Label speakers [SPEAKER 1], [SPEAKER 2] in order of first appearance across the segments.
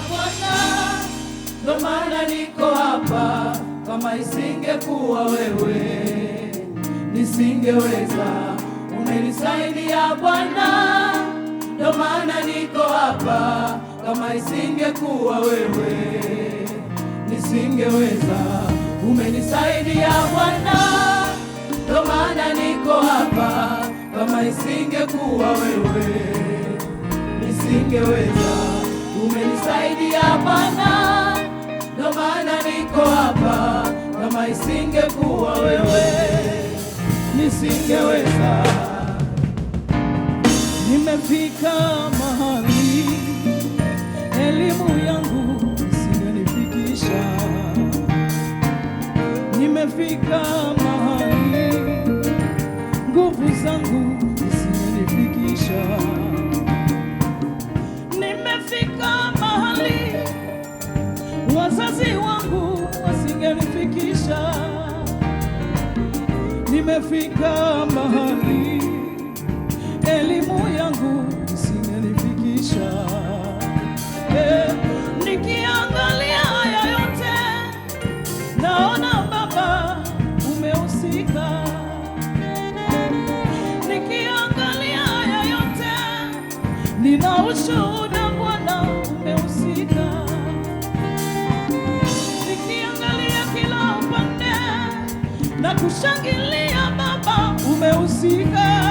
[SPEAKER 1] Bwana, ndo maana niko hapa. Kama isingekuwa wewe nisingeweza. Umenisaidia Bwana, ndo maana niko hapa. Kama isingekuwa wewe nisingeweza. Umenisaidia Bwana, ndo maana niko hapa. Kama isingekuwa wewe nisingeweza. Umenisaidia Bwana, ndo maana niko hapa. Kama isingekuwa wewe nisingeweza.
[SPEAKER 2] Nimefika mahali elimu yangu isingenifikisha. Nimefika mahali nguvu zangu isingenifikisha. Nimefika mahali wazazi wangu wasingenifikisha. Nimefika mahali elimu yangu isingenifikisha. Nikiangalia haya yote naona Baba umehusika. Nikiangalia haya yote nina ushuhuda Bwana umehusika. Nikiangalia kila upande na kushangilia Baba umehusika.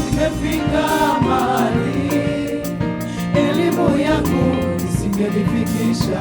[SPEAKER 1] Nimefika mahali elimu yangu isingenifikisha.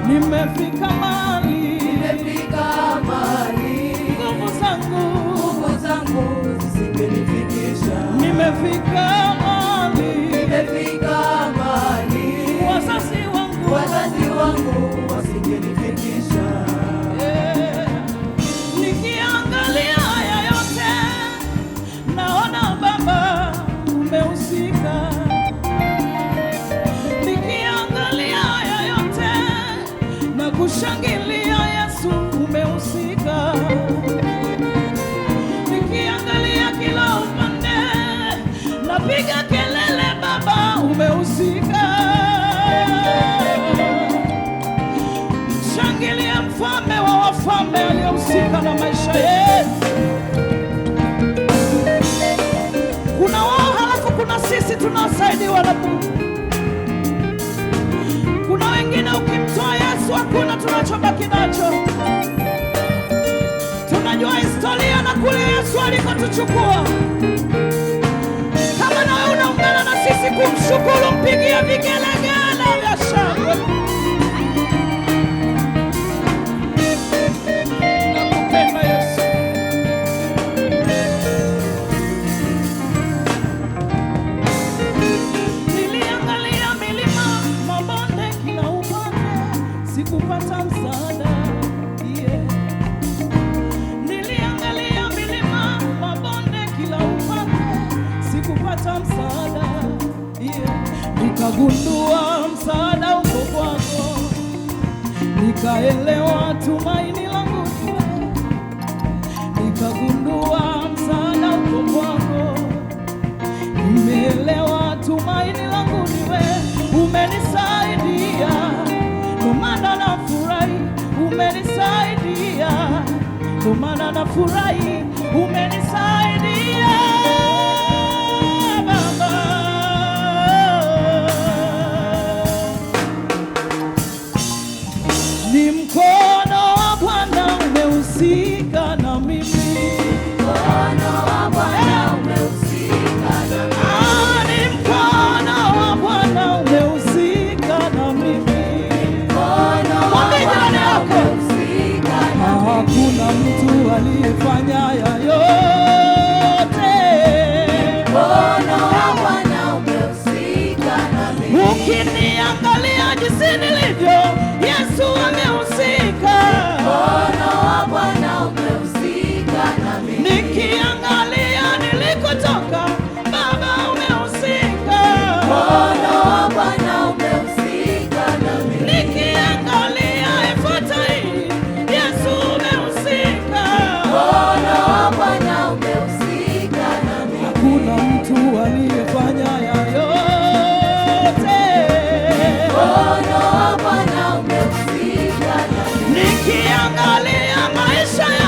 [SPEAKER 2] Nimefika mahali nguvu zangu
[SPEAKER 1] zisingenifikisha.
[SPEAKER 2] Nimefika mahali wazazi
[SPEAKER 1] wangu wasingenifikisha.
[SPEAKER 2] Nikiangalia haya yote naona Baba umehusika. Nikiangalia haya yote na kushangilia Yesu umehusika. Nikiangalia kila upande napiga kelele Baba umehusika. Shangilia mfalme wa wafalme aliyehusika na maisha yetu. Kuna wao halafu kuna sisi tunasaidiwa na Mungu. Kuna wengine ukimtoa Yesu hakuna tunachobaki nacho. Tunajua historia na kule Yesu alikotuchukua. Kama nawe unaungana na sisi kumshukuru, mpigie vigelegele vya shangwe. Nakupenda Yesu. Niliangalia milima, mabonde kila upande, sikupata msaada. Niliangalia milima, mabonde kila upande, sikupata msaada. Nikagundua msaada uko kwako. Nikaelewa tumaini langu ni wewe. Nikagundua msaada uko kwako. Nimeelewa tumaini langu ni wewe. Umenisaidia ndo maana nafurahi. Umenisaidia ndo maana nafurahi. Umenisaidia Baba. Ni mkono wa Bwana umehusika na mimi.
[SPEAKER 1] Mkono wa Bwana umehusika na mimi.
[SPEAKER 2] Ni mkono wa Bwana umehusika na mimi.
[SPEAKER 1] Mkono wa Bwana umehusika na mimi.
[SPEAKER 2] Hakuna mtu aliyefanya haya yote.
[SPEAKER 1] Mkono wa Bwana umehusika na mimi.
[SPEAKER 2] Ukiniangalia jinsi nilivyo, Yesu amehusika.
[SPEAKER 1] Mkono wa Bwana umehusika na mimi.
[SPEAKER 2] Nikiangalia nilikotoka, Baba umehusika.
[SPEAKER 1] Mkono wa Bwana umehusika na mimi.
[SPEAKER 2] Nikiangalia ifuata hii, Yesu umehusika. angalia maisha